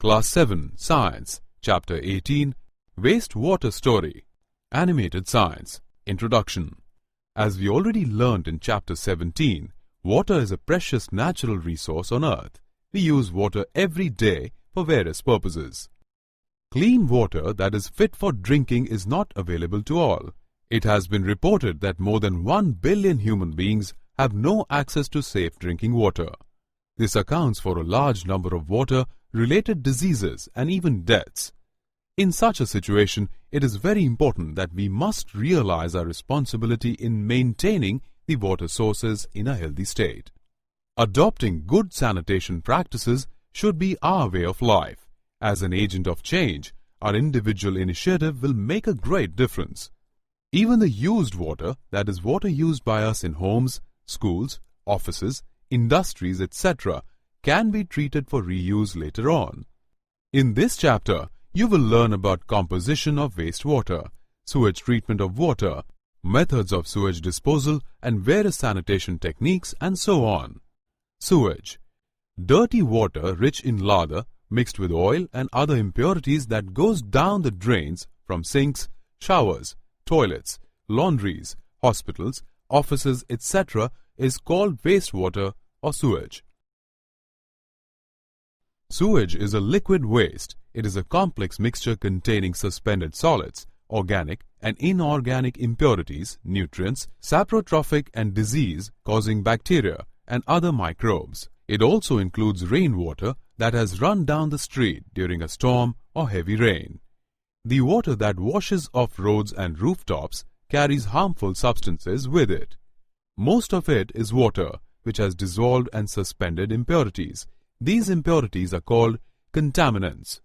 Class 7 Science, Chapter 18 Wastewater Story Animated Science Introduction. As we already learnt in Chapter 17, water is a precious natural resource on Earth. We use water every day for various purposes. Clean water that is fit for drinking is not available to all. It has been reported that more than 1 billion human beings have no access to safe drinking water. This accounts for a large number of water-related diseases and even deaths. In such a situation, it is very important that we must realize our responsibility in maintaining the water sources in a healthy state. Adopting good sanitation practices should be our way of life. As an agent of change, our individual initiative will make a great difference. Even the used water, that is water used by us in homes, schools, offices, industries, etc., can be treated for reuse later on. In this chapter, you will learn about composition of wastewater, sewage treatment of water, methods of sewage disposal and various sanitation techniques and so on. Sewage. Dirty water rich in lather mixed with oil and other impurities that goes down the drains from sinks, showers, toilets, laundries, hospitals, offices, etc. is called wastewater or sewage. Sewage is a liquid waste. It is a complex mixture containing suspended solids, organic and inorganic impurities, nutrients, saprotrophic and disease-causing bacteria and other microbes. It also includes rainwater that has run down the street during a storm or heavy rain. The water that washes off roads and rooftops carries harmful substances with it. Most of it is water which has dissolved and suspended impurities. These impurities are called contaminants.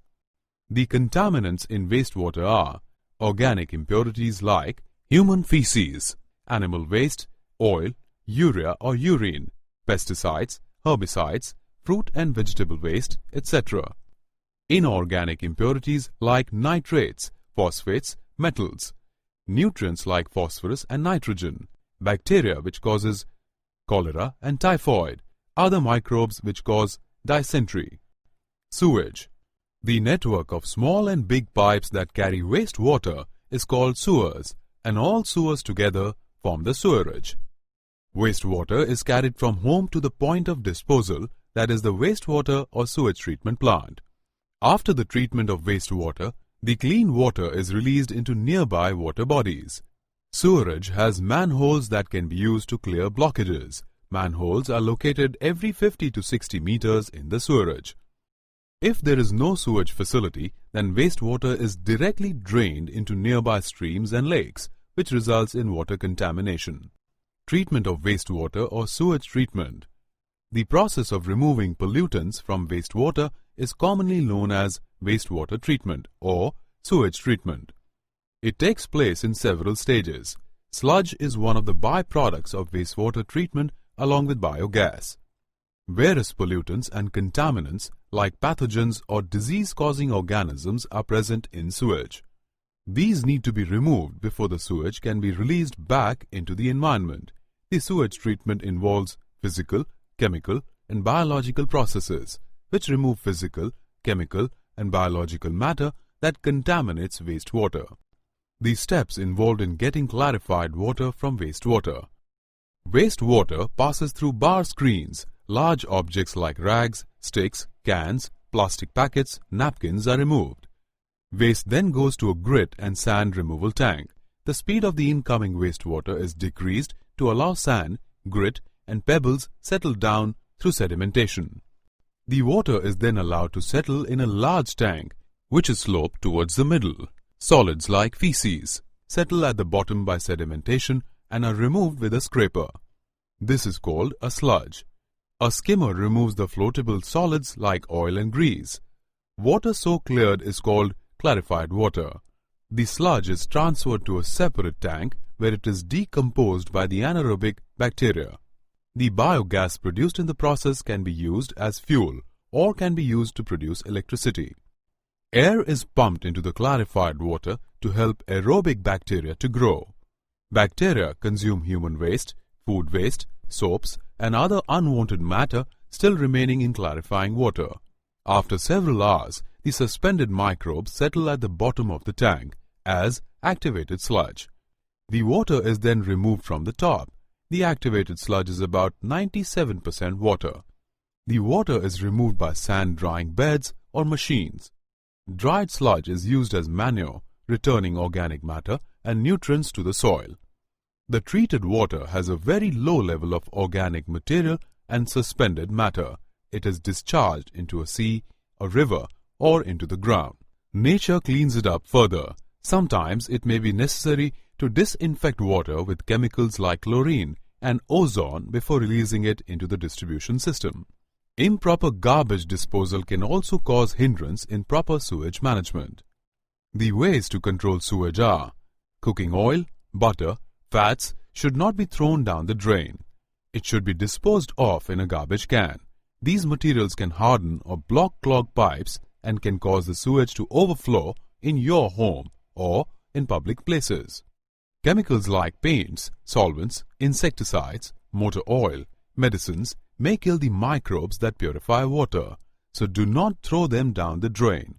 The contaminants in wastewater are organic impurities like human feces, animal waste, oil, urea or urine, pesticides, herbicides, fruit and vegetable waste, etc. Inorganic impurities like nitrates, phosphates, metals, nutrients like phosphorus and nitrogen, bacteria which causes cholera and typhoid, other microbes which cause dysentery. Sewage. The network of small and big pipes that carry wastewater is called sewers, and all sewers together form the sewerage. Wastewater is carried from home to the point of disposal, that is the wastewater or sewage treatment plant. After the treatment of wastewater, the clean water is released into nearby water bodies. Sewerage has manholes that can be used to clear blockages. Manholes are located every 50 to 60 meters in the sewerage. If there is no sewage facility, then wastewater is directly drained into nearby streams and lakes, which results in water contamination. Treatment of wastewater or sewage treatment. The process of removing pollutants from wastewater is commonly known as wastewater treatment or sewage treatment. It takes place in several stages. Sludge is one of the byproducts of wastewater treatment along with biogas. Various pollutants and contaminants like pathogens or disease-causing organisms are present in sewage. These need to be removed before the sewage can be released back into the environment. The sewage treatment involves physical, chemical and biological processes which remove physical, chemical and biological matter that contaminates wastewater. The steps involved in getting clarified water from wastewater. Wastewater passes through bar screens. Large objects like rags, sticks, cans, plastic packets, napkins are removed. Waste then goes to a grit and sand removal tank. The speed of the incoming wastewater is decreased to allow sand, grit and pebbles settle down through sedimentation. The water is then allowed to settle in a large tank which is sloped towards the middle. Solids like feces settle at the bottom by sedimentation and are removed with a scraper. This is called a sludge. A skimmer removes the floatable solids like oil and grease. Water so cleared is called clarified water. The sludge is transferred to a separate tank where it is decomposed by the anaerobic bacteria. The biogas produced in the process can be used as fuel or can be used to produce electricity. Air is pumped into the clarified water to help aerobic bacteria to grow. Bacteria consume human waste, food waste, soaps and other unwanted matter still remaining in clarifying water. After several hours, the suspended microbes settle at the bottom of the tank as activated sludge. The water is then removed from the top. The activated sludge is about 97% water. The water is removed by sand drying beds or machines. Dried sludge is used as manure, returning organic matter and nutrients to the soil. The treated water has a very low level of organic material and suspended matter. It is discharged into a sea, a river, or into the ground. Nature cleans it up further. Sometimes it may be necessary to disinfect water with chemicals like chlorine and ozone before releasing it into the distribution system. Improper garbage disposal can also cause hindrance in proper sewage management. The ways to control sewage are: cooking oil, butter, fats should not be thrown down the drain. It should be disposed of in a garbage can. These materials can harden or block clogged pipes and can cause the sewage to overflow in your home or in public places. Chemicals like paints, solvents, insecticides, motor oil, medicines may kill the microbes that purify water, so do not throw them down the drain.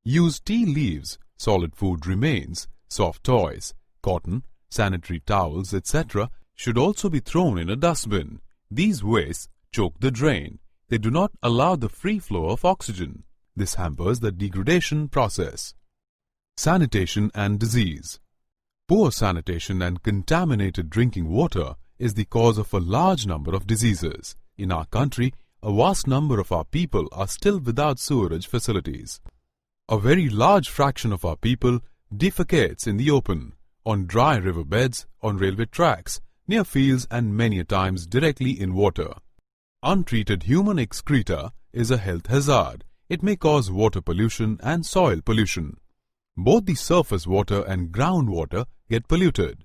Use tea leaves, solid food remains, soft toys, cotton, sanitary towels, etc. should also be thrown in a dustbin. These wastes choke the drain. They do not allow the free flow of oxygen. This hampers the degradation process. Sanitation and disease. Poor sanitation and contaminated drinking water is the cause of a large number of diseases. In our country, a vast number of our people are still without sewerage facilities. A very large fraction of our people defecates in the open, on dry riverbeds, on railway tracks, near fields and many a times directly in water. Untreated human excreta is a health hazard. It may cause water pollution and soil pollution. Both the surface water and groundwater get polluted.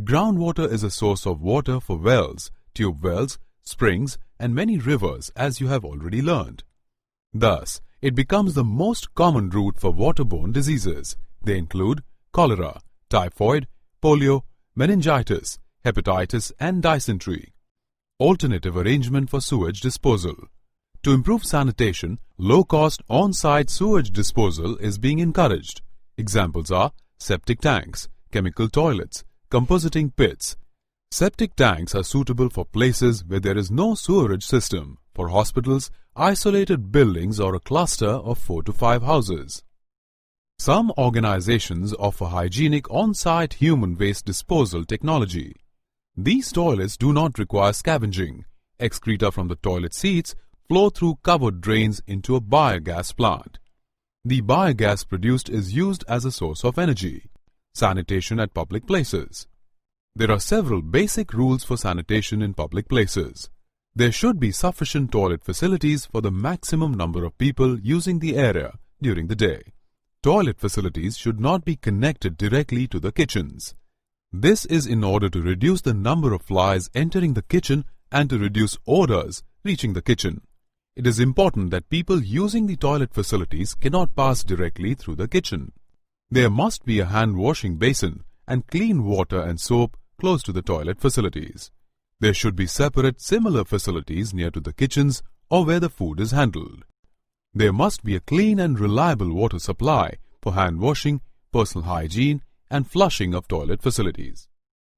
Groundwater is a source of water for wells, tube wells, springs and many rivers, as you have already learned. Thus, it becomes the most common route for waterborne diseases. They include cholera, typhoid, polio, meningitis, hepatitis and dysentery. Alternative arrangement for sewage disposal. To improve sanitation, low-cost on-site sewage disposal is being encouraged. Examples are septic tanks, chemical toilets, compositing pits. Septic tanks are suitable for places where there is no sewerage system, for hospitals, isolated buildings or a cluster of 4 to 5 houses. Some organizations offer hygienic on-site human waste disposal technology. These toilets do not require scavenging. Excreta from the toilet seats flow through covered drains into a biogas plant. The biogas produced is used as a source of energy. Sanitation at public places. There are several basic rules for sanitation in public places. There should be sufficient toilet facilities for the maximum number of people using the area during the day. Toilet facilities should not be connected directly to the kitchens. This is in order to reduce the number of flies entering the kitchen and to reduce odors reaching the kitchen. It is important that people using the toilet facilities cannot pass directly through the kitchen. There must be a hand washing basin and clean water and soap close to the toilet facilities. There should be separate similar facilities near to the kitchens or where the food is handled. There must be a clean and reliable water supply for hand washing, personal hygiene and flushing of toilet facilities.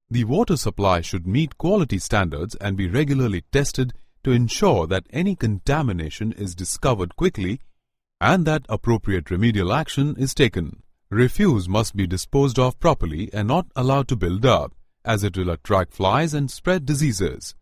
The water supply should meet quality standards and be regularly tested to ensure that any contamination is discovered quickly and that appropriate remedial action is taken. Refuse must be disposed of properly and not allowed to build up, as it will attract flies and spread diseases.